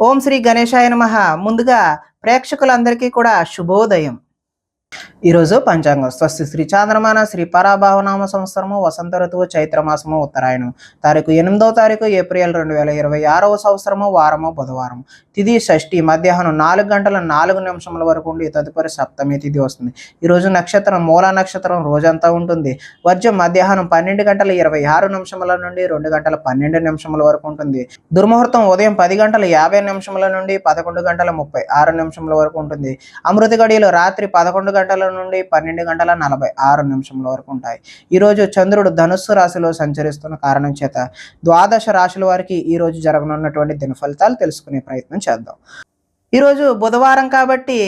ఓం శ్రీ గణేశాయ నమః. ముందుగా ప్రేక్షకులందరికీ కూడా శుభోదయం. ఈరోజు పంచాంగం స్వస్తి శ్రీ చాంద్రమాన శ్రీ పరాభావనామ సంవత్సరము వసంత ఋతువు చైత్రమాసము ఉత్తరాయణం తారీఖు 8వ తారీఖు ఏప్రిల్ 2026వ సంవత్సరము వారము బుధవారం. తిథి షష్ఠి మధ్యాహ్నం 4 గంటల 4 నిమిషముల వరకు ఉండి తదుపరి సప్తమి తిథి వస్తుంది. ఈరోజు నక్షత్రం మూల నక్షత్రం రోజంతా ఉంటుంది. వర్జం మధ్యాహ్నం 12 గంటల 26 నిమిషముల నుండి 2 గంటల 12 నిమిషముల వరకు ఉంటుంది. దుర్ముహూర్తం ఉదయం 10 గంటల 50 నిమిషముల నుండి 11 గంటల 36 నిమిషముల వరకు ఉంటుంది. అమృత గడియలు రాత్రి 11 గంటల నుండి 12 గంటల 46 నిమిషముల వరకు ఉంటాయి. ఈరోజు చంద్రుడు ధనుస్సు రాశిలో సంచరిస్తున్న కారణం చేత ద్వాదశ రాశుల వారికి ఈరోజు జరగనున్నటువంటి దిన ఫలితాలు తెలుసుకునే ప్రయత్నం చేద్దాం. ఈరోజు బుధవారం కాబట్టి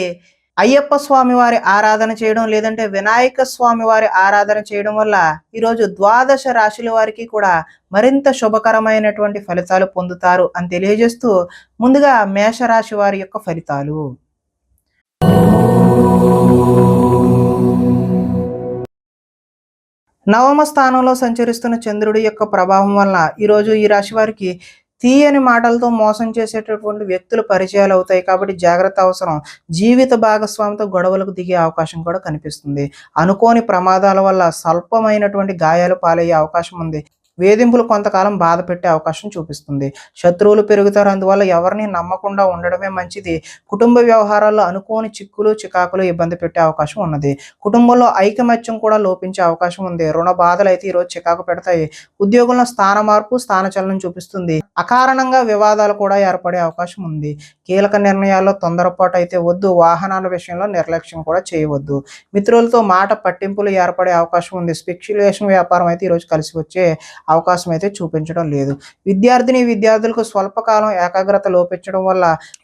అయ్యప్ప స్వామి వారి ఆరాధన చేయడం లేదంటే వినాయక స్వామి వారి ఆరాధన చేయడం వల్ల ఈరోజు ద్వాదశ రాశుల వారికి కూడా మరింత శుభకరమైనటువంటి ఫలితాలు పొందుతారు అని తెలియజేస్తూ ముందుగా మేషరాశి వారి యొక్క ఫలితాలు. నవమ స్థానంలో సంచరిస్తున్న చంద్రుడి యొక్క ప్రభావం వలన ఈరోజు ఈ రాశి వారికి తీయని మాటలతో మోసం చేసేటటువంటి వ్యక్తులు పరిచయాలు అవుతాయి కాబట్టి జాగ్రత్త అవసరం. జీవిత భాగస్వామితో గొడవలకు దిగే అవకాశం కూడా కనిపిస్తుంది. అనుకోని ప్రమాదాల వల్ల స్వల్పమైనటువంటి గాయాలు పాలయ్యే అవకాశం ఉంది. వేధింపులు కొంతకాలం బాధ పెట్టే అవకాశం చూపిస్తుంది. శత్రువులు పెరుగుతారు, అందువల్ల ఎవరిని నమ్మకుండా ఉండడమే మంచిది. కుటుంబ వ్యవహారాల్లో అనుకోని చిక్కులు చికాకులు ఇబ్బంది పెట్టే అవకాశం ఉన్నది. కుటుంబంలో ఐకమత్యం కూడా లోపించే అవకాశం ఉంది. రుణ బాధలు అయితే ఈరోజు చికాకు పెడతాయి. ఉద్యోగంలో స్థాన మార్పు స్థానచలనం చూపిస్తుంది. అకారణంగా వివాదాలు కూడా ఏర్పడే అవకాశం ఉంది. కీలక నిర్ణయాల్లో తొందరపాటు అయితే వద్దు. వాహనాల విషయంలో నిర్లక్ష్యం కూడా చేయవద్దు. మిత్రులతో మాట పట్టింపులు ఏర్పడే అవకాశం ఉంది. స్పెక్యులేషన్ వ్యాపారం అయితే ఈరోజు కలిసి వచ్చే అవకాశం అయితే చూపించడం లేదు. విద్యార్థులకు స్వల్పకాలం ఏకాగ్రత లోపించడం వల్ల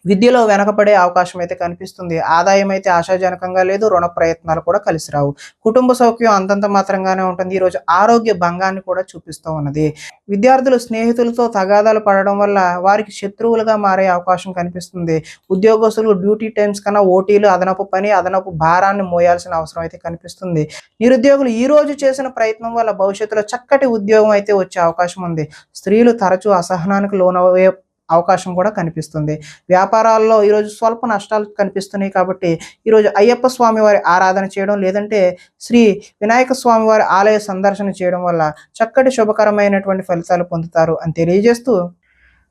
విద్యలో వెనకబడే అవకాశం అయితే కనిపిస్తుంది. ఆదాయం అయితే ఆశాజనకంగా లేదు. రుణ ప్రయత్నాలు కూడా కలిసి రావు. కుటుంబ సౌఖ్యం అంతంత మాత్రంగానే ఉంటుంది. ఈరోజు ఆరోగ్య భంగాన్ని కూడా చూపిస్తూ ఉన్నది. విద్యార్థులు స్నేహితులతో తగాదాలు పడడం వల్ల వారికి శత్రువులుగా మారే అవకాశం కనిపిస్తుంది. ఉద్యోగస్తులు డ్యూటీ టైమ్స్ కన్నా ఓటీలు, అదనపు పని, అదనపు భారాన్ని మోయాల్సిన అవసరం అయితే కనిపిస్తుంది. నిరుద్యోగులు ఈ రోజు చేసిన ప్రయత్నం వల్ల భవిష్యత్తులో చక్కటి ఉద్యోగం అయితే వచ్చే అవకాశం ఉంది. స్త్రీలు తరచూ అసహనానికి లోనయ్యే అవకాశం కూడా కనిపిస్తుంది. వ్యాపారాల్లో ఈరోజు స్వల్ప నష్టాలు కనిపిస్తున్నాయి కాబట్టి ఈరోజు అయ్యప్ప స్వామి వారి ఆరాధన చేయడం లేదంటే శ్రీ వినాయక స్వామి వారి ఆలయ సందర్శన చేయడం వల్ల చక్కటి శుభకరమైనటువంటి ఫలితాలు పొందుతారు అని తెలియజేస్తూ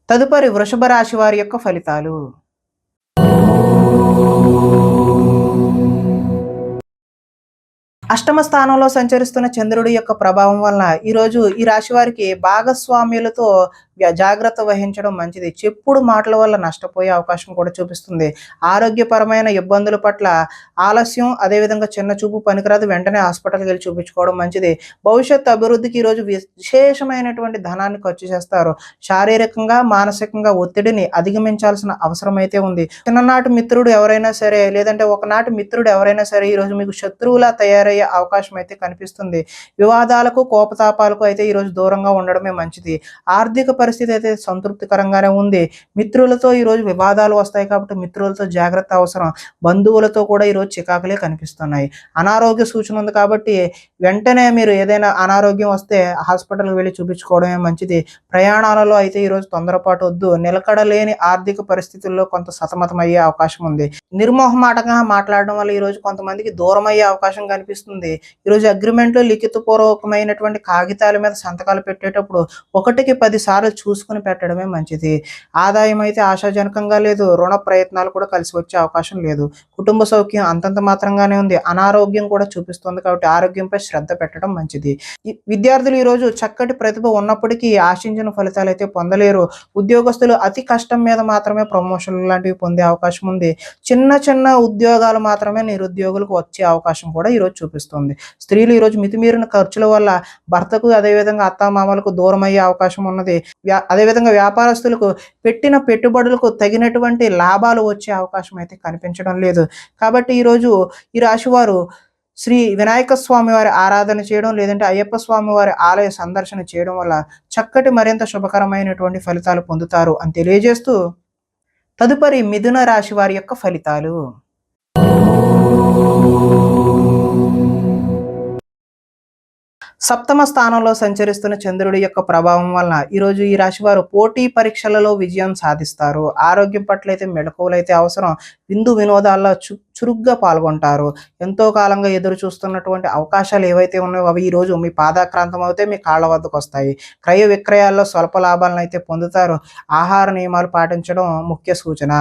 తదుపరి వృషభ రాశి వారి యొక్క ఫలితాలు. అష్టమ స్థానంలో సంచరిస్తున్న చంద్రుడి యొక్క ప్రభావం వలన ఈరోజు ఈ రాశి వారికి భాగస్వామ్యులతో జాగ్రత్త వహించడం మంచిది. చెప్పుడు మాటల వల్ల నష్టపోయే అవకాశం కూడా చూపిస్తుంది. ఆరోగ్యపరమైన ఇబ్బందుల పట్ల ఆలస్యం, అదేవిధంగా చిన్న చూపు పనికిరాదు. వెంటనే హాస్పిటల్కి వెళ్ళి చూపించుకోవడం మంచిది. భవిష్యత్తు అభివృద్ధికి ఈరోజు విశేషమైనటువంటి ధనాన్ని ఖర్చు చేస్తారు. శారీరకంగా మానసికంగా ఒత్తిడిని అధిగమించాల్సిన అవసరం అయితే ఉంది. చిన్ననాటి మిత్రుడు ఎవరైనా సరే లేదంటే ఒకనాటి మిత్రుడు ఎవరైనా సరే ఈరోజు మీకు శత్రువులా తయారయ్యే అవకాశం అయితే కనిపిస్తుంది. వివాదాలకు కోపతాపాలకు అయితే ఈరోజు దూరంగా ఉండడమే మంచిది. ఆర్థిక పరిస్థితి అయితే సంతృప్తికరంగానే ఉంది. మిత్రులతో ఈరోజు వివాదాలు వస్తాయి కాబట్టి మిత్రులతో జాగ్రత్త అవసరం. బంధువులతో కూడా ఈరోజు చికాకులే కనిపిస్తున్నాయి. అనారోగ్య సూచన ఉంది కాబట్టి వెంటనే మీరు ఏదైనా అనారోగ్యం వస్తే హాస్పిటల్కి వెళ్ళి చూపించుకోవడమే మంచిది. ప్రయాణాలలో అయితే ఈరోజు తొందరపాటు వద్దు. నిలకడలేని ఆర్థిక పరిస్థితుల్లో కొంత సతమతం అయ్యే అవకాశం ఉంది. నిర్మోహమాటంగా మాట్లాడడం వల్ల ఈరోజు కొంతమందికి దూరం అయ్యే అవకాశం కనిపిస్తుంది. ఈరోజు అగ్రిమెంట్లు లిఖితపూర్వకమైనటువంటి కాగితాల మీద సంతకాలు పెట్టేటప్పుడు 1కి 10 సార్లు చూసుకుని పెట్టడమే మంచిది. ఆదాయం అయితే ఆశాజనకంగా లేదు. రుణ ప్రయత్నాలు కూడా కలిసి వచ్చే అవకాశం లేదు. కుటుంబ సౌఖ్యం అంతంత మాత్రంగానే ఉంది. అనారోగ్యం కూడా చూపిస్తుంది కాబట్టి ఆరోగ్యంపై శ్రద్ధ పెట్టడం మంచిది. విద్యార్థులు ఈరోజు చక్కటి ప్రతిభ ఉన్నప్పటికీ ఆశించిన ఫలితాలు అయితే పొందలేరు. ఉద్యోగస్తులు అతి కష్టం మీద మాత్రమే ప్రమోషన్లు లాంటివి పొందే అవకాశం ఉంది. చిన్న చిన్న ఉద్యోగాలు మాత్రమే నిరుద్యోగులకు వచ్చే అవకాశం కూడా ఈరోజు చూపిస్తుంది. స్త్రీలు ఈరోజు మితిమీరిన ఖర్చుల వల్ల భర్తకు అదేవిధంగా అత్తామామలకు దూరం అయ్యే అవకాశం ఉన్నది. అదేవిధంగా వ్యాపారస్తులకు పెట్టిన పెట్టుబడులకు తగినటువంటి లాభాలు వచ్చే అవకాశం అయితే కనిపించడం లేదు. కాబట్టి ఈరోజు ఈ రాశి వారు శ్రీ వినాయక స్వామి వారి ఆరాధన చేయడం లేదంటే అయ్యప్ప స్వామి వారి ఆలయ సందర్శన చేయడం వల్ల చక్కటి మరింత శుభకరమైనటువంటి ఫలితాలు పొందుతారు అని తెలియజేస్తూ తదుపరి మిథున రాశి వారి యొక్క ఫలితాలు. సప్తమ స్థానంలో సంచరిస్తున్న చంద్రుడి యొక్క ప్రభావం వలన ఈరోజు ఈ రాశి వారు పోటీ పరీక్షలలో విజయం సాధిస్తారు. ఆరోగ్యం పట్ల అయితే మెళకువలైతే అవసరం. విందు వినోదాల్లో చురుగ్గా పాల్గొంటారు. ఎంతో కాలంగా ఎదురు చూస్తున్నటువంటి అవకాశాలు ఏవైతే ఉన్నాయో అవి ఈరోజు మీ పాదాక్రాంతం అవుతే మీ కాళ్ళ వద్దకు వస్తాయి. క్రయ విక్రయాల్లో స్వల్ప లాభాలను అయితే పొందుతారు. ఆహార నియమాలు పాటించడం ముఖ్య సూచన.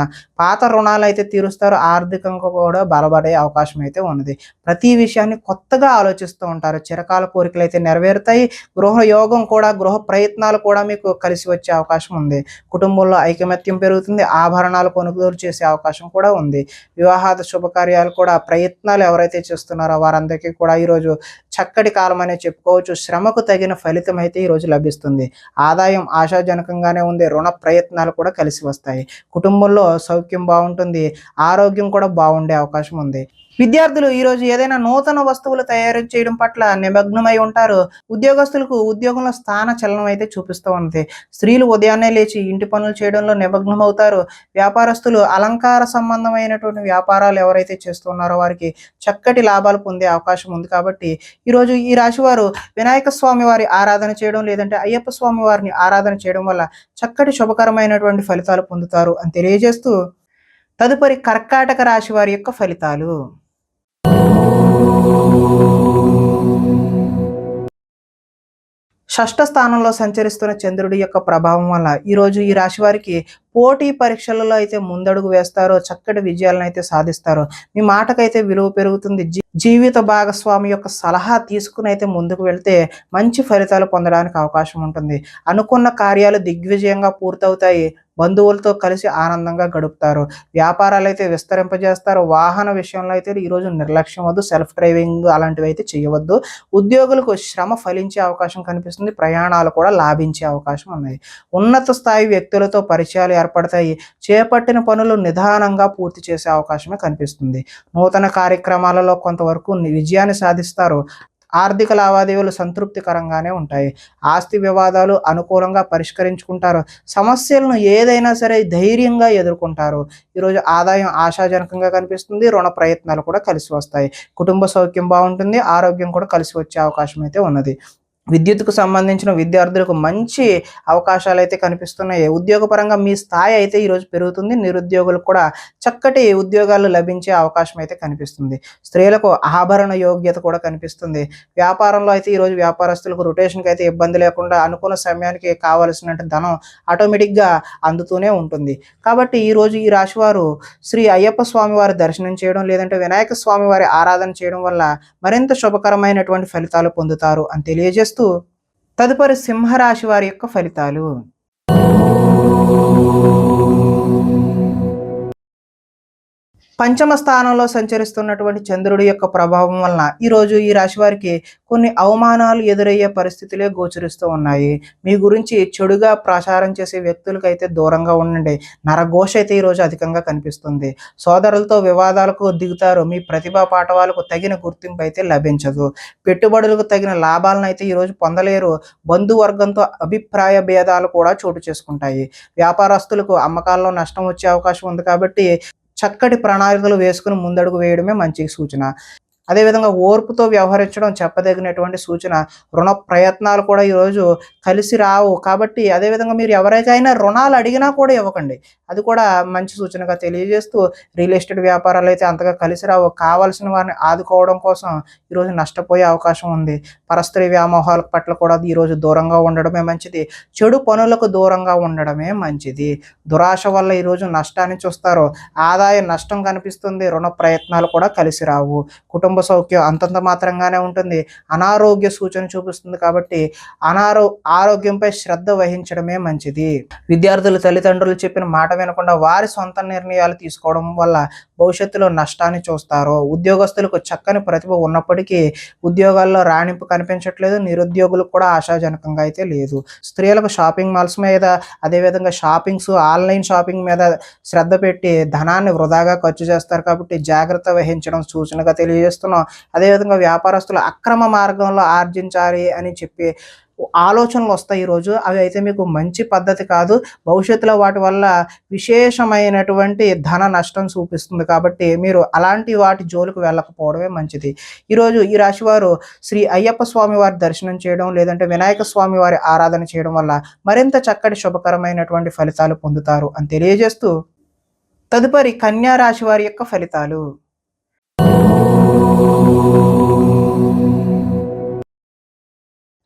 పాత రుణాలు అయితే తీరుస్తారు. ఆర్థికంగా కూడా బలపడే అవకాశం అయితే ఉన్నది. ప్రతి విషయాన్ని కొత్తగా ఆలోచిస్తూ ఉంటారు. చిరకాల కోరికలు అయితే నెరవేరుతాయి. గృహయోగం కూడా, గృహ ప్రయత్నాలు కూడా మీకు కలిసి వచ్చే అవకాశం ఉంది. కుటుంబంలో ఐకమత్యం పెరుగుతుంది. ఆభరణాలు కొనుగోలు చేసే అవకాశం కూడా ఉంది. వివాహాద శుభకార్యాలు కూడా ప్రయత్నాలు ఎవరైతే చేస్తున్నారో వారందరికీ కూడా ఈరోజు చక్కటి కాలం అనే చెప్పుకోవచ్చు. శ్రమకు తగిన ఫలితం అయితే ఈరోజు లభిస్తుంది. ఆదాయం ఆశాజనకంగానే ఉంది. రుణ ప్రయత్నాలు కూడా కలిసి వస్తాయి. కుటుంబంలో సౌఖ్యం బాగుంటుంది. ఆరోగ్యం కూడా బాగుండే అవకాశం ఉంది. విద్యార్థులు ఈరోజు ఏదైనా నూతన వస్తువులు తయారు చేయడం పట్ల నిమగ్నమై ఉంటారు. ఉద్యోగస్తులకు ఉద్యోగంలో స్థాన చలనం అయితే చూపిస్తూ ఉంది. స్త్రీలు ఉదయాన్నే లేచి ఇంటి పనులు చేయడంలో నిమగ్నమవుతారు. వ్యాపారస్తులు అలంకార సంబంధమైనటువంటి వ్యాపారాలు ఎవరైతే చేస్తున్నారో వారికి చక్కటి లాభాలు పొందే అవకాశం ఉంది. కాబట్టి ఈరోజు ఈ రాశి వారు వినాయక స్వామి వారి ఆరాధన చేయడం, లేదంటే అయ్యప్ప స్వామి వారిని ఆరాధన చేయడం వల్ల చక్కటి శుభకరమైనటువంటి ఫలితాలు పొందుతారు అని తెలియజేస్తూ, తదుపరి కర్కాటక రాశి వారి యొక్క ఫలితాలు. షష్ఠ స్థానంలో సంచరిస్తున్న చంద్రుడి యొక్క ప్రభావం వల్ల ఈరోజు ఈ రాశి వారికి పోటీ పరీక్షలలో అయితే ముందడుగు వేస్తారో, చక్కటి విజయాలను అయితే సాధిస్తారో. మీ మాటకైతే విలువ పెరుగుతుంది. జీవిత భాగస్వామి యొక్క సలహా తీసుకుని అయితే ముందుకు వెళ్తే మంచి ఫలితాలు పొందడానికి అవకాశం ఉంటుంది. అనుకున్న కార్యాలు దిగ్విజయంగా పూర్తవుతాయి. బంధువులతో కలిసి ఆనందంగా గడుపుతారు. వ్యాపారాలు అయితే విస్తరింపజేస్తారు. వాహన విషయంలో అయితే ఈరోజు నిర్లక్ష్యం వద్దు. సెల్ఫ్ డ్రైవింగ్ అలాంటివి అయితే చేయవద్దు. ఉద్యోగులకు శ్రమ ఫలించే అవకాశం కనిపిస్తుంది. ప్రయాణాలు కూడా లాభించే అవకాశం ఉన్నాయి. ఉన్నత స్థాయి వ్యక్తులతో పరిచయాలు ఏర్పడతాయి. చేపట్టిన పనులు నిదానంగా పూర్తి చేసే అవకాశమే కనిపిస్తుంది. నూతన కార్యక్రమాలలో కొంతవరకు విజయాన్ని సాధిస్తారు. ఆర్థిక లావాదేవీలు సంతృప్తికరంగానే ఉంటాయి. ఆస్తి వివాదాలు అనుకూలంగా పరిష్కరించుకుంటారు. సమస్యలను ఏదైనా సరే ధైర్యంగా ఎదుర్కొంటారు. ఈరోజు ఆదాయం ఆశాజనకంగా కనిపిస్తుంది. రుణ ప్రయత్నాలు కూడా కలిసి వస్తాయి. కుటుంబ సౌఖ్యం బాగుంటుంది. ఆరోగ్యం కూడా కలిసి వచ్చే అవకాశం అయితే ఉన్నది. విద్యుత్కు సంబంధించిన విద్యార్థులకు మంచి అవకాశాలు అయితే కనిపిస్తున్నాయి. ఉద్యోగపరంగా మీ స్థాయి అయితే ఈరోజు పెరుగుతుంది. నిరుద్యోగులకు కూడా చక్కటి ఉద్యోగాలు లభించే అవకాశం అయితే కనిపిస్తుంది. స్త్రీలకు ఆభరణ యోగ్యత కూడా కనిపిస్తుంది. వ్యాపారంలో అయితే ఈరోజు వ్యాపారస్తులకు రొటేషన్కి అయితే ఇబ్బంది లేకుండా అనుకున్న సమయానికి కావలసినట్టు ధనం ఆటోమేటిక్గా అందుతూనే ఉంటుంది. కాబట్టి ఈరోజు ఈ రాశివారు శ్రీ అయ్యప్ప స్వామి వారి దర్శనం చేయడం, లేదంటే వినాయక స్వామి వారి ఆరాధన చేయడం వల్ల మరింత శుభకరమైనటువంటి ఫలితాలు పొందుతారు అని తెలియజేస్తూ, తదుపరి సింహరాశి వారి యొక్క ఫలితాలు. పంచమ స్థానంలో సంచరిస్తున్నటువంటి చంద్రుడి యొక్క ప్రభావం వలన ఈరోజు ఈ రాశి వారికి కొన్ని అవమానాలు ఎదురయ్యే పరిస్థితులే గోచరిస్తూ ఉన్నాయి. మీ గురించి చెడుగా ప్రచారం చేసే వ్యక్తులకైతే దూరంగా ఉండండి. నరఘోష అయితే ఈరోజు అధికంగా కనిపిస్తుంది. సోదరులతో వివాదాలకు దిగుతారు. మీ ప్రతిభా పాఠవాలకు తగిన గుర్తింపు అయితే లభించదు. పెట్టుబడులకు తగిన లాభాలను అయితే ఈరోజు పొందలేరు. బంధువర్గంతో అభిప్రాయ భేదాలు కూడా చోటు చేసుకుంటాయి. వ్యాపారస్తులకు అమ్మకాల్లో నష్టం వచ్చే అవకాశం ఉంది. కాబట్టి చక్కటి ప్రణాళికలు వేసుకుని ముందడుగు వేయడమే మంచి సూచన. అదేవిధంగా ఓర్పుతో వ్యవహరించడం చెప్పదగినటువంటి సూచన. రుణ ప్రయత్నాలు కూడా ఈరోజు కలిసి రావు. కాబట్టి అదేవిధంగా మీరు ఎవరికైనా రుణాలు అడిగినా కూడా ఇవ్వకండి. అది కూడా మంచి సూచనగా తెలియజేస్తూ, రియల్ ఎస్టేట్ వ్యాపారాలు అయితే అంతగా కలిసి రావు. కావాల్సిన వారిని ఆదుకోవడం కోసం ఈరోజు నష్టపోయే అవకాశం ఉంది. పరస్త్రీ వ్యామోహాల పట్ల కూడా ఈరోజు దూరంగా ఉండడమే మంచిది. చెడు పనులకు దూరంగా ఉండడమే మంచిది. దురాశ వల్ల ఈరోజు నష్టాన్ని చూస్తారు. ఆదాయ నష్టం కనిపిస్తుంది. రుణ ప్రయత్నాలు కూడా కలిసి రావు. కుటుంబ సౌఖ్యం అంతంత మాత్రంగానే ఉంటుంది. అనారోగ్య సూచన చూపిస్తుంది. కాబట్టి ఆరోగ్యంపై శ్రద్ధ వహించడమే మంచిది. విద్యార్థులు తల్లిదండ్రులు చెప్పిన మాట వినకుండా వారి సొంత నిర్ణయాలు తీసుకోవడం వల్ల భవిష్యత్తులో నష్టాన్ని చూస్తారు. ఉద్యోగస్తులకు చక్కని ప్రతిభ ఉన్నప్పటికీ ఉద్యోగాల్లో రాణింపు కనిపించట్లేదు. నిరుద్యోగులకు కూడా ఆశాజనకంగా అయితే లేదు. స్త్రీలకు షాపింగ్ మాల్స్ మీద, అదేవిధంగా ఆన్లైన్ షాపింగ్ మీద శ్రద్ధ పెట్టి ధనాన్ని వృధాగా ఖర్చు చేస్తారు. కాబట్టి జాగ్రత్త వహించడం సూచనగా తెలియజేస్తున్నాం. అదేవిధంగా వ్యాపారస్తులు అక్రమ మార్గంలో ఆర్జించాలి అని చెప్పి ఆలోచనలు వస్తాయి ఈరోజు. అవి అయితే మీకు మంచి పద్ధతి కాదు. భవిష్యత్తులో వాటి వల్ల విశేషమైనటువంటి ధన నష్టం చూపిస్తుంది. కాబట్టి మీరు అలాంటి వాటి జోలికి వెళ్ళకపోవడమే మంచిది. ఈరోజు ఈ రాశివారు శ్రీ అయ్యప్ప స్వామి వారి దర్శనం చేయడం, లేదంటే వినాయక స్వామి వారి ఆరాధన చేయడం వల్ల మరింత చక్కటి శుభకరమైనటువంటి ఫలితాలు పొందుతారు అని తెలియజేస్తూ, తదుపరి కన్యా రాశి వారి యొక్క ఫలితాలు.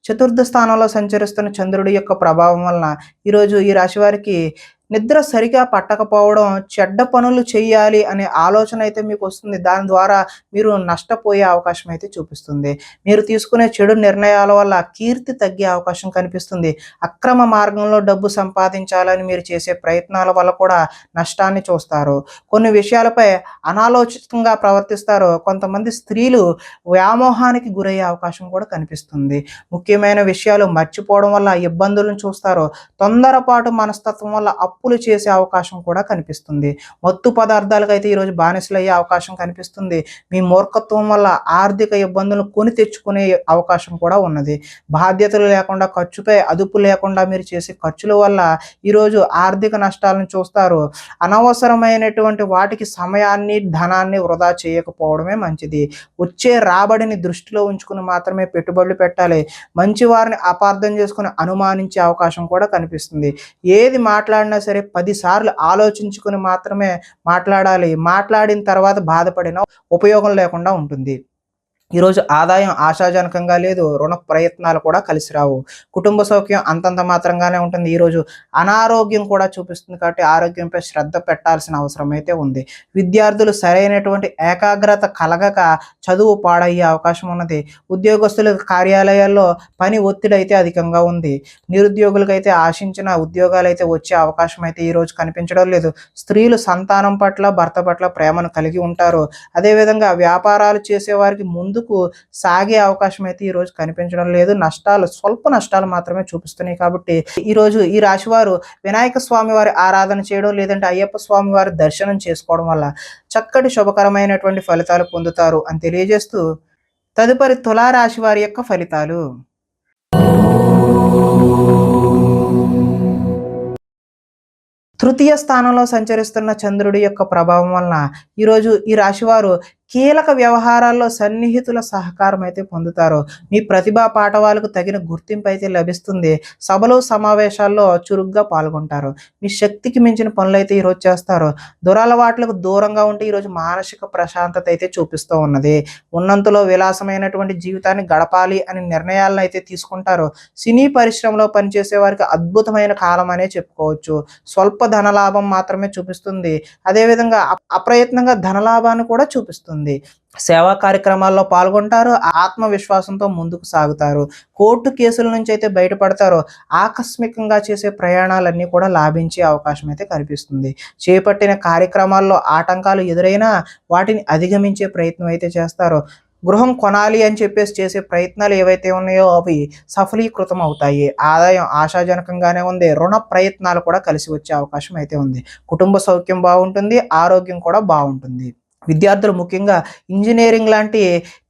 చతుర్థ స్థానంలో సంచరిస్తున్న చంద్రుడి యొక్క ప్రభావం వలన ఈరోజు ఈ రాశి వారికి నిద్ర సరిగా పట్టకపోవడం, చెడ్డ పనులు చేయాలి అనే ఆలోచన అయితే మీకు వస్తుంది. దాని ద్వారా మీరు నష్టపోయే అవకాశం అయితే చూపిస్తుంది. మీరు తీసుకునే చెడు నిర్ణయాల వల్ల కీర్తి తగ్గే అవకాశం కనిపిస్తుంది. అక్రమ మార్గంలో డబ్బు సంపాదించాలని మీరు చేసే ప్రయత్నాల వల్ల కూడా నష్టాన్ని చూస్తారు. కొన్ని విషయాలపై అనాలోచితంగా ప్రవర్తిస్తారు. కొంతమంది స్త్రీలు వ్యామోహానికి గురయ్యే అవకాశం కూడా కనిపిస్తుంది. ముఖ్యమైన విషయాలు మర్చిపోవడం వల్ల ఇబ్బందులను చూస్తారు. తొందరపాటు మనస్తత్వం వల్ల అప్పులు చేసే అవకాశం కూడా కనిపిస్తుంది. మత్తు పదార్థాలకు అయితే ఈరోజు బానిసలయ్యే అవకాశం కనిపిస్తుంది. మీ మూర్ఖత్వం వల్ల ఆర్థిక ఇబ్బందులను కొని తెచ్చుకునే అవకాశం కూడా ఉన్నది. బాధ్యతలు లేకుండా, ఖర్చుపై అదుపు లేకుండా మీరు చేసే ఖర్చుల వల్ల ఈరోజు ఆర్థిక నష్టాలను చూస్తారు. అనవసరమైనటువంటి వాటికి సమయాన్ని, ధనాన్ని వృధా చేయకపోవడమే మంచిది. వచ్చే రాబడిని దృష్టిలో ఉంచుకుని మాత్రమే పెట్టుబడులు పెట్టాలి. మంచి వారిని అపార్థం చేసుకుని అనుమానించే అవకాశం కూడా కనిపిస్తుంది. ఏది మాట్లాడినా సరే 10 సార్లు ఆలోచించుకుని మాత్రమే మాట్లాడాలి. మాట్లాడిన తర్వాత బాధపడిన ఉపయోగం లేకుండా ఉంటుంది. ఈరోజు ఆదాయం ఆశాజనకంగా లేదు. రుణ ప్రయత్నాలు కూడా కలిసి రావు. కుటుంబ సౌఖ్యం అంతంత మాత్రంగానే ఉంటుంది. ఈరోజు అనారోగ్యం కూడా చూపిస్తుంది. కాబట్టి ఆరోగ్యంపై శ్రద్ధ పెట్టాల్సిన అవసరం అయితే ఉంది. విద్యార్థులు సరైనటువంటి ఏకాగ్రత కలగక చదువు పాడయ్యే అవకాశం ఉన్నది. ఉద్యోగస్తుల కార్యాలయాల్లో పని ఒత్తిడి అయితే అధికంగా ఉంది. నిరుద్యోగులకైతే ఆశించిన ఉద్యోగాలు అయితే వచ్చే అవకాశం అయితే ఈరోజు కనిపించడం లేదు. స్త్రీలు సంతానం పట్ల, భర్త పట్ల ప్రేమను కలిగి ఉంటారు. అదేవిధంగా వ్యాపారాలు చేసేవారికి ముందుకు సాగే అవకాశం అయితే ఈరోజు కనిపించడం లేదు. స్వల్ప నష్టాలు మాత్రమే చూపిస్తున్నాయి. కాబట్టి ఈరోజు ఈ రాశి వారు వినాయక స్వామి వారి ఆరాధన చేయడం, లేదంటే అయ్యప్ప స్వామి వారి దర్శనం చేసుకోవడం వల్ల చక్కటి శుభకరమైనటువంటి ఫలితాలు పొందుతారు అని తెలియజేస్తూ, తదుపరి తులారాశి వారి యొక్క ఫలితాలు. తృతీయ స్థానంలో సంచరిస్తున్న చంద్రుడి యొక్క ప్రభావం వలన ఈరోజు ఈ రాశివారు కీలక వ్యవహారాల్లో సన్నిహితుల సహకారం అయితే పొందుతారు. మీ ప్రతిభా పాఠవాలకు తగిన గుర్తింపు అయితే లభిస్తుంది. సభలు, సమావేశాల్లో చురుగ్గా పాల్గొంటారు. మీ శక్తికి మించిన పనులు అయితే ఈరోజు చేస్తారు. దురలవాట్లకు దూరంగా ఉంటే ఈరోజు మానసిక ప్రశాంతత అయితే చూపిస్తూ ఉన్నది. ఉన్నంతలో విలాసమైనటువంటి జీవితాన్ని గడపాలి అని నిర్ణయాలను అయితే తీసుకుంటారు. సినీ పరిశ్రమలో పనిచేసే వారికి అద్భుతమైన కాలం అనే చెప్పుకోవచ్చు. స్వల్ప ధనలాభం మాత్రమే చూపిస్తుంది. అదేవిధంగా అప్రయత్నంగా ధనలాభాన్ని కూడా చూపిస్తుంది. సేవా కార్యక్రమాల్లో పాల్గొంటారు. ఆత్మవిశ్వాసంతో ముందుకు సాగుతారు. కోర్టు కేసుల నుంచి అయితే బయటపడతారు. ఆకస్మికంగా చేసే ప్రయాణాలన్నీ కూడా లాభించే అవకాశం అయితే కనిపిస్తుంది. చేపట్టిన కార్యక్రమాల్లో ఆటంకాలు ఎదురైనా వాటిని అధిగమించే ప్రయత్నం అయితే చేస్తారు. గృహం కొనాలి అని చెప్పేసి చేసే ప్రయత్నాలు ఏవైతే ఉన్నాయో అవి సఫలీకృతం అవుతాయి. ఆదాయం ఆశాజనకంగానే ఉంది. రుణ ప్రయత్నాలు కూడా కలిసి వచ్చే అవకాశం అయితే ఉంది. కుటుంబ సౌఖ్యం బాగుంటుంది. ఆరోగ్యం కూడా బాగుంటుంది. విద్యార్థులు ముఖ్యంగా ఇంజనీరింగ్ లాంటి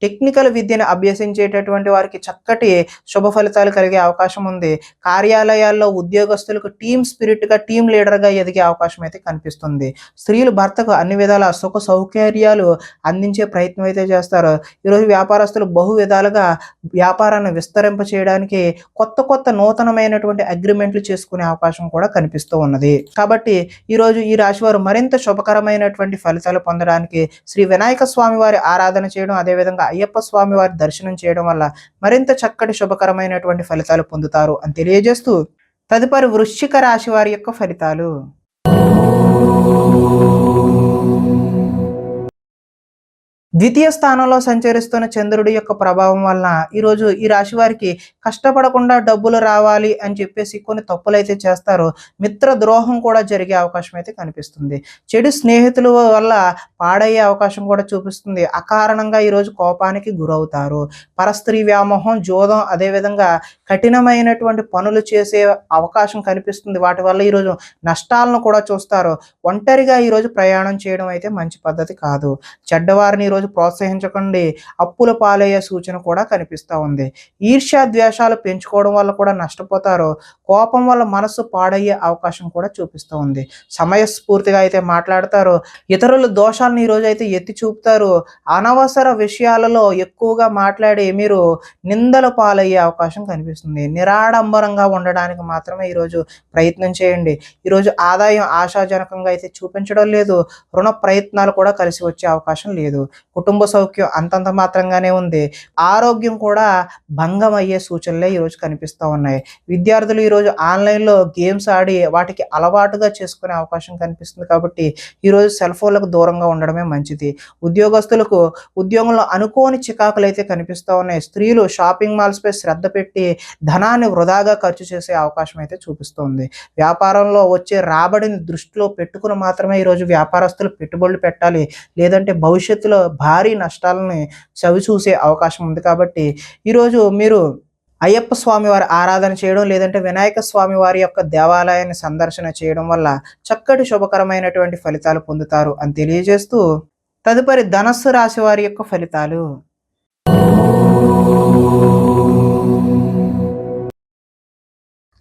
టెక్నికల్ విద్యను అభ్యసించేటటువంటి వారికి చక్కటి శుభ ఫలితాలు కలిగే అవకాశం ఉంది. కార్యాలయాల్లో ఉద్యోగస్తులకు టీమ్ స్పిరిట్గా, టీమ్ లీడర్గా ఎదిగే అవకాశం అయితే కనిపిస్తుంది. స్త్రీలు భర్తకు అన్ని విధాల సుఖ సౌకర్యాలు అందించే ప్రయత్నం అయితే చేస్తారు. ఈరోజు వ్యాపారస్తులు బహు విధాలుగా వ్యాపారాన్ని విస్తరింప చేయడానికి కొత్త నూతనమైనటువంటి అగ్రిమెంట్లు చేసుకునే అవకాశం కూడా కనిపిస్తూ ఉన్నది. కాబట్టి ఈరోజు ఈ రాశి వారు మరింత శుభకరమైనటువంటి ఫలితాలు పొందడానికి శ్రీ వినాయక స్వామి వారి ఆరాధన చేయడం, అదేవిధంగా అయ్యప్ప స్వామి వారి దర్శనం చేయడం వల్ల మరింత చక్కటి శుభకరమైనటువంటి ఫలితాలు పొందుతారు అని తెలియజేస్తూ, తదుపరి వృశ్చిక రాశి వారి యొక్క ఫలితాలు. ద్వితీయ స్థానంలో సంచరిస్తున్న చంద్రుడి యొక్క ప్రభావం వలన ఈరోజు ఈ రాశి వారికి కష్టపడకుండా డబ్బులు రావాలి అని చెప్పేసి కొన్ని తప్పులైతే చేస్తారు. మిత్ర ద్రోహం కూడా జరిగే అవకాశం అయితే కనిపిస్తుంది. చెడు స్నేహితుల వల్ల పాడయ్యే అవకాశం కూడా చూపిస్తుంది. అకారణంగా ఈరోజు కోపానికి గురవుతారు. పరస్త్రీ వ్యామోహం, జోదం, అదేవిధంగా కఠినమైనటువంటి పనులు చేసే అవకాశం కనిపిస్తుంది. వాటి వల్ల ఈరోజు నష్టాలను కూడా చూస్తారు. ఒంటరిగా ఈరోజు ప్రయాణం చేయడం అయితే మంచి పద్ధతి కాదు. చెడ్డవారిని ఈరోజు ఈరోజు ప్రోత్సహించకండి, అప్పుల పాలయ్యే సూచన కూడా కనిపిస్తూ ఉంది. ఈర్ష్య ద్వేషాలు పెంచుకోవడం వల్ల కూడా నష్టపోతారు. కోపం వల్ల మనసు పాడయ్యే అవకాశం కూడా చూపిస్తూ ఉంది. సమయస్ఫూర్తిగా అయితే మాట్లాడతారు. ఇతరుల దోషాలను ఈరోజు అయితే ఎత్తి చూపుతారు. అనవసర విషయాలలో ఎక్కువగా మాట్లాడి మీరు నిందల పాలయ్యే అవకాశం కనిపిస్తుంది. నిరాడంబరంగా ఉండడానికి మాత్రమే ఈరోజు ప్రయత్నం చేయండి. ఈరోజు ఆదాయం ఆశాజనకంగా అయితే చూపించడం లేదు. రుణ ప్రయత్నాలు కూడా కలిసి వచ్చే అవకాశం లేదు. కుటుంబ సౌఖ్యం అంతంత మాత్రంగానే ఉంది. ఆరోగ్యం కూడా భంగం అయ్యే సూచనలే ఈరోజు కనిపిస్తూ ఉన్నాయి. విద్యార్థులు ఈరోజు ఆన్లైన్లో గేమ్స్ ఆడి వాటికి అలవాటుగా చేసుకునే అవకాశం కనిపిస్తుంది కాబట్టి ఈరోజు సెల్ ఫోన్లకు దూరంగా ఉండడమే మంచిది. ఉద్యోగస్తులకు ఉద్యోగంలో అనుకోని చికాకులు అయితే కనిపిస్తూ ఉన్నాయి. స్త్రీలు షాపింగ్ మాల్స్పై శ్రద్ధ పెట్టి ధనాన్ని వృధాగా ఖర్చు చేసే అవకాశం అయితే చూపిస్తుంది. వ్యాపారంలో వచ్చే రాబడిని దృష్టిలో పెట్టుకుని మాత్రమే ఈరోజు వ్యాపారస్తులు పెట్టుబడులు పెట్టాలి. లేదంటే భవిష్యత్తులో భారీ నష్టాలని చవిచూసే అవకాశం ఉంది. కాబట్టి ఈరోజు మీరు అయ్యప్ప స్వామి వారి ఆరాధన చేయడం, లేదంటే వినాయక స్వామి వారి యొక్క దేవాలయాన్ని సందర్శన చేయడం వల్ల చక్కటి శుభకరమైనటువంటి ఫలితాలు పొందుతారు అని తెలియజేస్తూ, తదుపరి ధనస్సు రాశి వారి యొక్క ఫలితాలు.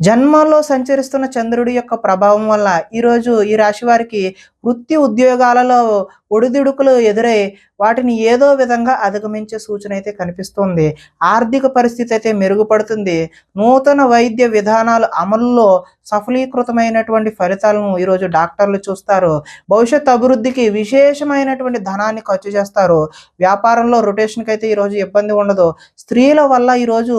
జన్మంలో సంచరిస్తున్న చంద్రుడి యొక్క ప్రభావం వల్ల ఈరోజు ఈ రాశి వారికి వృత్తి ఉద్యోగాలలో ఒడిదుడుకులు ఎదురై వాటిని ఏదో విధంగా అధిగమించే సూచన అయితే కనిపిస్తుంది. ఆర్థిక పరిస్థితి అయితే మెరుగుపడుతుంది. నూతన వైద్య విధానాలు అమలులో సఫలీకృతమైనటువంటి ఫలితాలను ఈరోజు డాక్టర్లు చూస్తారు. భవిష్యత్ అభివృద్ధికి విశేషమైనటువంటి ధనాన్ని ఖర్చు చేస్తారు. వ్యాపారంలో రొటేషన్కి అయితే ఈరోజు ఇబ్బంది ఉండదు. స్త్రీల వల్ల ఈరోజు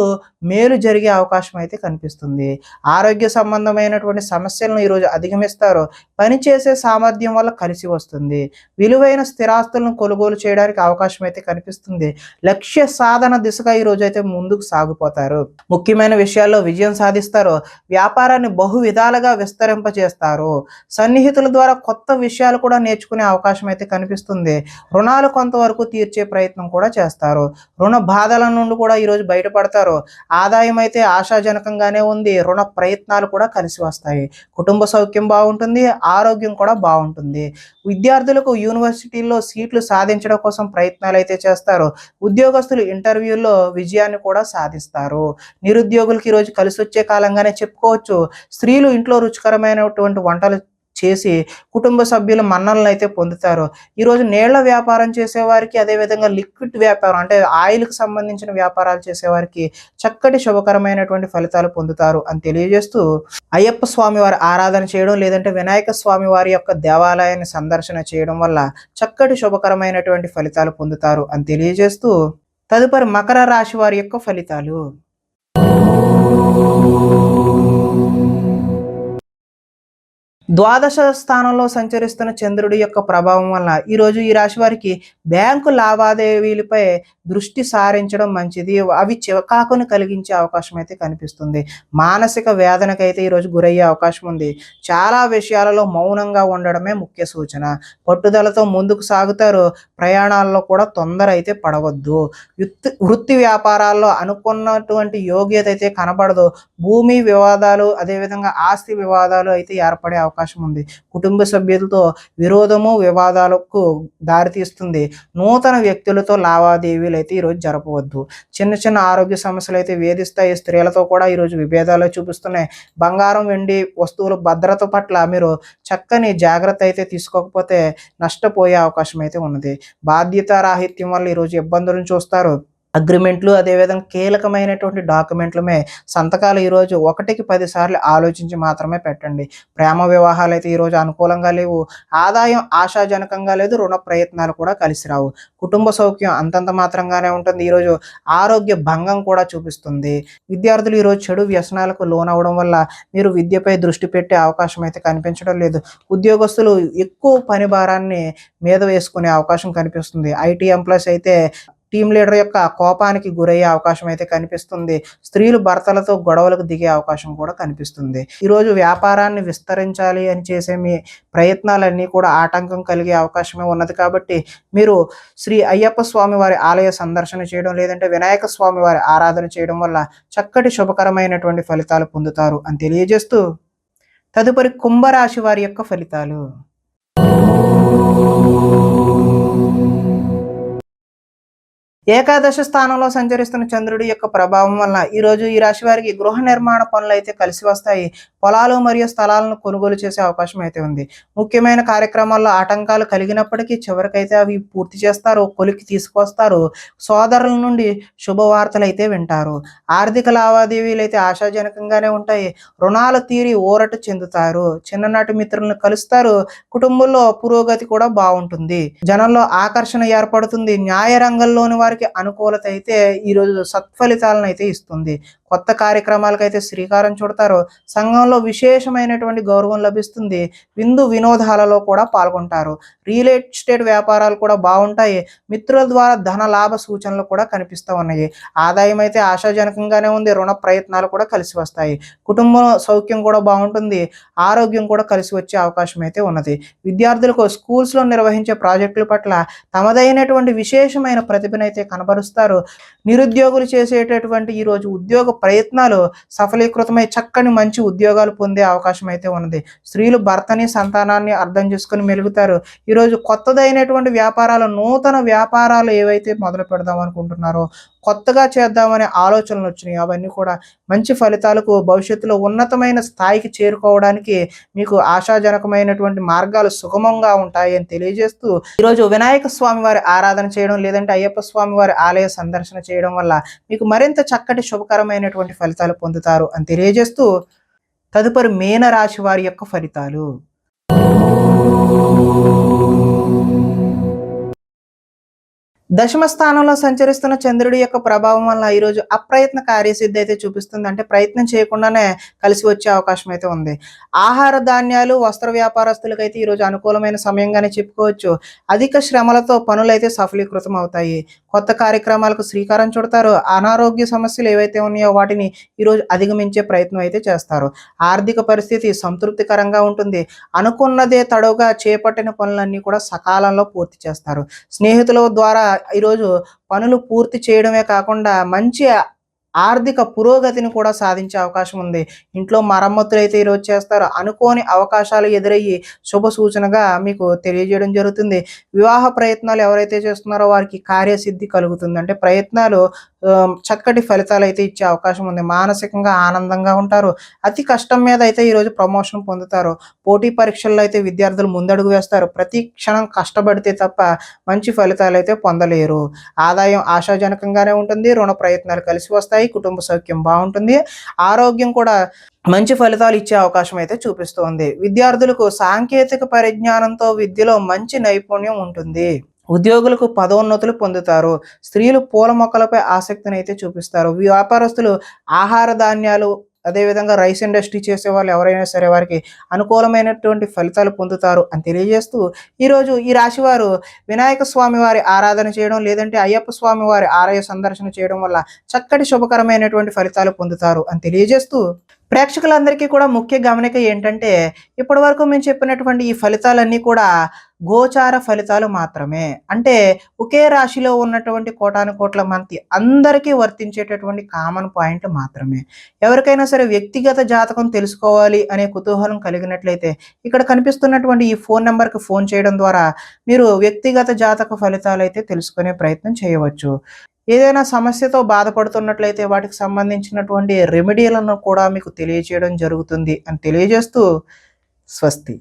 మేలు జరిగే అవకాశం అయితే కనిపిస్తుంది. ఆరోగ్య సంబంధమైనటువంటి సమస్యలను ఈరోజు అధిగమిస్తారు. పనిచేసే సామర్థ్యం వల్ల కలిసి వస్తుంది. విలువైన స్థిరాస్తులను కొనుగోలు చేయడానికి అవకాశం అయితే కనిపిస్తుంది. లక్ష్య సాధన దిశగా ఈరోజు అయితే ముందుకు సాగిపోతారు. ముఖ్యమైన విషయాల్లో విజయం సాధిస్తారు. వ్యాపారాన్ని బహు విధాలుగా విస్తరింపజేస్తారు. సన్నిహితుల ద్వారా కొత్త విషయాలు కూడా నేర్చుకునే అవకాశం అయితే కనిపిస్తుంది. రుణాలు కొంతవరకు తీర్చే ప్రయత్నం కూడా చేస్తారు. రుణ బాధల నుండి కూడా ఈరోజు బయటపడతారు. ఆదాయం అయితే ఆశాజనకంగానే ఉంది. రుణ ప్రయత్నాలు కూడా కలిసి వస్తాయి. కుటుంబ సౌఖ్యం బాగుంటుంది. ఆరోగ్యం కూడా బాగుంటుంది. విద్యార్థులకు యూనివర్సిటీల్లో సీట్లు సాధించడం కోసం ప్రయత్నాలు అయితే చేస్తారు. ఉద్యోగస్తులు ఇంటర్వ్యూల్లో విజయాన్ని కూడా సాధిస్తారు. నిరుద్యోగులకి ఈరోజు కలిసి వచ్చే కాలంగానే చెప్పుకోవచ్చు. స్త్రీలు ఇంట్లో రుచికరమైనటువంటి వంటలు చేసి కుటుంబ సభ్యుల మన్నలను అయితే పొందుతారు. ఈరోజు నీళ్ల వ్యాపారం చేసేవారికి, అదేవిధంగా లిక్విడ్ వ్యాపారం అంటే ఆయిల్కి సంబంధించిన వ్యాపారాలు చేసేవారికి చక్కటి శుభకరమైనటువంటి ఫలితాలు పొందుతారు అని తెలియజేస్తూ, అయ్యప్ప స్వామి వారి ఆరాధన చేయడం, లేదంటే వినాయక స్వామి వారి యొక్క దేవాలయాన్ని సందర్శన చేయడం వల్ల చక్కటి శుభకరమైనటువంటి ఫలితాలు పొందుతారు అని తెలియజేస్తూ, తదుపరి మకర రాశి వారి యొక్క ఫలితాలు. ద్వాదశ స్థానంలో సంచరిస్తున్న చంద్రుడి యొక్క ప్రభావం వల్ల ఈరోజు ఈ రాశి వారికి బ్యాంకు లావాదేవీలపై దృష్టి సారించడం మంచిది. అవి చికాకును కలిగించే అవకాశం అయితే కనిపిస్తుంది. మానసిక వేదనకైతే ఈరోజు గురయ్యే అవకాశం ఉంది. చాలా విషయాలలో మౌనంగా ఉండడమే ముఖ్య సూచన. పట్టుదలతో ముందుకు సాగుతారు. ప్రయాణాల్లో కూడా తొందర అయితే పడవద్దు. వృత్తి వ్యాపారాల్లో అనుకున్నటువంటి యోగ్యత అయితే కనబడదు. భూమి వివాదాలు, అదేవిధంగా ఆస్తి వివాదాలు అయితే ఏర్పడే అవకాశం ఉంది. కుటుంబ సభ్యులతో విరోధము, వివాదాలకు దారితీస్తుంది. నూతన వ్యక్తులతో లావాదేవీలు అయితే ఈరోజు జరపవద్దు. చిన్న చిన్న ఆరోగ్య సమస్యలు అయితే వేధిస్తాయి. స్త్రీలతో కూడా ఈరోజు విభేదాలు చూపిస్తున్నాయి. బంగారం, వెండి వస్తువుల భద్రత పట్ల మీరు చక్కని జాగ్రత్త అయితే తీసుకోకపోతే నష్టపోయే అవకాశం అయితే ఉన్నది. బాధ్యతారాహిత్యం వల్ల ఈరోజు ఇబ్బందులను చూస్తారు. అగ్రిమెంట్లు, అదేవిధంగా కీలకమైనటువంటి డాక్యుమెంట్లమే సంతకాలు ఈరోజు 1కి 10 సార్లు ఆలోచించి మాత్రమే పెట్టండి. ప్రేమ వివాహాలు అయితే ఈరోజు అనుకూలంగా లేవు. ఆదాయం ఆశాజనకంగా లేదు. రుణ ప్రయత్నాలు కూడా కలిసి రావు. కుటుంబ సౌఖ్యం అంతంత మాత్రంగానే ఉంటుంది. ఈరోజు ఆరోగ్య భంగం కూడా చూపిస్తుంది. విద్యార్థులు ఈరోజు చెడు వ్యసనాలకు లోనవడం వల్ల మీరు విద్యపై దృష్టి పెట్టే అవకాశం అయితే కనిపించడం లేదు. ఉద్యోగస్తులు ఎక్కువ పని భారాన్ని మీద వేసుకునే అవకాశం కనిపిస్తుంది. ఐటీ ఎంప్లాయీస్ అయితే టీమ్ లీడర్ యొక్క కోపానికి గురయ్యే అవకాశం అయితే కనిపిస్తుంది. స్త్రీలు భర్తలతో గొడవలకు దిగే అవకాశం కూడా కనిపిస్తుంది. ఈరోజు వ్యాపారాన్ని విస్తరించాలి అని చేసే మీ ప్రయత్నాలన్నీ కూడా ఆటంకం కలిగే అవకాశమే ఉన్నది. కాబట్టి మీరు శ్రీ అయ్యప్ప స్వామి వారి ఆలయ సందర్శన చేయడం, లేదంటే వినాయక స్వామి వారి ఆరాధన చేయడం వల్ల చక్కటి శుభకరమైనటువంటి ఫలితాలు పొందుతారు అని తెలియజేస్తూ, తదుపరి కుంభరాశి వారి యొక్క ఫలితాలు. ఏకాదశ స్థానంలో సంచరిస్తున్న చంద్రుడి యొక్క ప్రభావం వలన ఈరోజు ఈ రాశి వారికి గృహ నిర్మాణ పనులు అయితే కలిసి వస్తాయి. పొలాలు మరియు స్థలాలను కొనుగోలు చేసే అవకాశం అయితే ఉంది. ముఖ్యమైన కార్యక్రమాల్లో ఆటంకాలు కలిగినప్పటికీ చివరికైతే అవి పూర్తి చేస్తారు, కొలికి తీసుకొస్తారు. సోదరుల నుండి శుభవార్తలు అయితే వింటారు. ఆర్థిక లావాదేవీలు అయితే ఆశాజనకంగానే ఉంటాయి. రుణాలు తీరి ఊరట చెందుతారు. చిన్ననాటి మిత్రులను కలుస్తారు. కుటుంబంలో పురోగతి కూడా బాగుంటుంది. జనంలో ఆకర్షణ ఏర్పడుతుంది. న్యాయ రంగంలోని వారికి అనుకూలత అయితే ఈరోజు సత్ఫలితాలను అయితే ఇస్తుంది. కొత్త కార్యక్రమాలకైతే శ్రీకారం చుడతారు. సంఘంలో విశేషమైనటువంటి గౌరవం లభిస్తుంది. విందు వినోదాలలో కూడా పాల్గొంటారు. రియల్ ఎస్టేట్ వ్యాపారాలు కూడా బాగుంటాయి. మిత్రుల ద్వారా ధన లాభ సూచనలు కూడా కనిపిస్తూ ఉన్నాయి. ఆదాయం అయితే ఆశాజనకంగానే ఉంది. రుణ ప్రయత్నాలు కూడా కలిసి వస్తాయి. కుటుంబం సౌఖ్యం కూడా బాగుంటుంది. ఆరోగ్యం కూడా కలిసి వచ్చే అవకాశం అయితే ఉన్నది. విద్యార్థులకు స్కూల్స్లో నిర్వహించే ప్రాజెక్టుల పట్ల తమదైనటువంటి విశేషమైన ప్రతిభనైతే కనబరుస్తారు. నిరుద్యోగులు చేసేటటువంటి ఈరోజు ఉద్యోగ ప్రయత్నాలు సఫలీకృతమై చక్కని మంచి ఉద్యోగాలు పొందే అవకాశం అయితే ఉన్నది. స్త్రీలు భర్తని సంతానాన్ని అర్థం చేసుకుని మెలుగుతారు. ఈరోజు కొత్తదైనటువంటి వ్యాపారాలు, నూతన వ్యాపారాలు ఏవైతే మొదలు పెడదాం అనుకుంటున్నారో, కొత్తగా చేద్దామనే ఆలోచనలు వచ్చినాయి, అవన్నీ కూడా మంచి ఫలితాలకు, భవిష్యత్తులో ఉన్నతమైన స్థాయికి చేరుకోవడానికి మీకు ఆశాజనకమైనటువంటి మార్గాలు సుగమంగా ఉంటాయి అని తెలియజేస్తూ, ఈరోజు వినాయక స్వామి వారి ఆరాధన చేయడం లేదంటే అయ్యప్ప స్వామి వారి ఆలయ సందర్శన చేయడం వల్ల మీకు మరింత చక్కటి శుభకరమైనటువంటి ఫలితాలు పొందుతారు అని తెలియజేస్తూ, తదుపరి మీన రాశి వారి యొక్క ఫలితాలు. దశమ స్థానంలో సంచరిస్తున్న చంద్రుడి యొక్క ప్రభావం వల్ల ఈరోజు అప్రయత్న కార్యసిద్ధి అయితే చూపిస్తుంది. అంటే ప్రయత్నం చేయకుండానే కలిసి వచ్చే అవకాశం అయితే ఉంది. ఆహార ధాన్యాలు, వస్త్ర వ్యాపారస్తులకు అయితే ఈరోజు అనుకూలమైన సమయంగానే చెప్పుకోవచ్చు. అధిక శ్రమలతో పనులు అయితే సఫలీకృతం అవుతాయి. కొత్త కార్యక్రమాలకు శ్రీకారం చుడతారు. అనారోగ్య సమస్యలు ఏవైతే ఉన్నాయో వాటిని ఈరోజు అధిగమించే ప్రయత్నం అయితే చేస్తారు. ఆర్థిక పరిస్థితి సంతృప్తికరంగా ఉంటుంది. అనుకున్నదే తడవుగా చేపట్టిన పనులన్నీ కూడా సకాలంలో పూర్తి చేస్తారు. స్నేహితుల ద్వారా ఈరోజు పనులు పూర్తి చేయడమే కాకుండా మంచి ఆర్థిక పురోగతిని కూడా సాధించే అవకాశం ఉంది. ఇంట్లో మరమ్మతులు అయితే ఈరోజు చేస్తారు. అనుకోని అవకాశాలు ఎదురయ్యి శుభ సూచనగా మీకు తెలియజేయడం జరుగుతుంది. వివాహ ప్రయత్నాలు ఎవరైతే చేస్తున్నారో వారికి కార్యసిద్ధి కలుగుతుంది. అంటే ప్రయత్నాలు చక్కటి ఫలితాలు అయితే ఇచ్చే అవకాశం ఉంది. మానసికంగా ఆనందంగా ఉంటారు. అతి కష్టం మీద అయితే ఈరోజు ప్రమోషన్ పొందుతారు. పోటీ పరీక్షల్లో అయితే విద్యార్థులు ముందడుగు వేస్తారు. ప్రతి క్షణం కష్టపడితే తప్ప మంచి ఫలితాలు అయితే పొందలేరు. ఆదాయం ఆశాజనకంగానే ఉంటుంది. రుణ ప్రయత్నాలు కలిసి వస్తాయి. కుటుంబ సౌఖ్యం బాగుంటుంది. ఆరోగ్యం కూడా మంచి ఫలితాలు ఇచ్చే అవకాశం అయితే చూపిస్తోంది. విద్యార్థులకు సాంకేతిక పరిజ్ఞానంతో విద్యలో మంచి నైపుణ్యం ఉంటుంది. ఉద్యోగులకు పదోన్నతులు పొందుతారు. స్త్రీలు పూల మొక్కలపై ఆసక్తిని అయితే చూపిస్తారు. వ్యాపారస్తులు ఆహార ధాన్యాలు, అదేవిధంగా రైస్ ఇండస్ట్రీ చేసే వాళ్ళు ఎవరైనా సరే వారికి అనుకూలమైనటువంటి ఫలితాలు పొందుతారు అని తెలియజేస్తూ, ఈరోజు ఈ రాశి వారు వినాయక స్వామి వారి ఆరాధన చేయడం లేదంటే అయ్యప్ప స్వామి వారి ఆలయ సందర్శన చేయడం వల్ల చక్కటి శుభకరమైనటువంటి ఫలితాలు పొందుతారు అని తెలియజేస్తూ, ప్రేక్షకులందరికీ కూడా ముఖ్య గమనిక ఏంటంటే, ఇప్పటి వరకు మేము చెప్పినటువంటి ఈ ఫలితాలన్నీ కూడా గోచార ఫలితాలు మాత్రమే. అంటే ఒకే రాశిలో ఉన్నటువంటి కోటాను కోట్ల మంది అందరికీ వర్తించేటటువంటి కామన్ పాయింట్ మాత్రమే. ఎవరికైనా సరే వ్యక్తిగత జాతకం తెలుసుకోవాలి అనే కుతూహలం కలిగినట్లయితే ఇక్కడ కనిపిస్తున్నటువంటి ఈ ఫోన్ నెంబర్కి ఫోన్ చేయడం ద్వారా మీరు వ్యక్తిగత జాతక ఫలితాలు అయితే తెలుసుకునే ప్రయత్నం చేయవచ్చు. ఏదైనా సమస్యతో బాధపడుతున్నట్లయితే వాటికి సంబంధించినటువంటి రెమెడీలను కూడా మీకు తెలియజేయడం జరుగుతుంది అని తెలియజేస్తూ, స్వస్తి.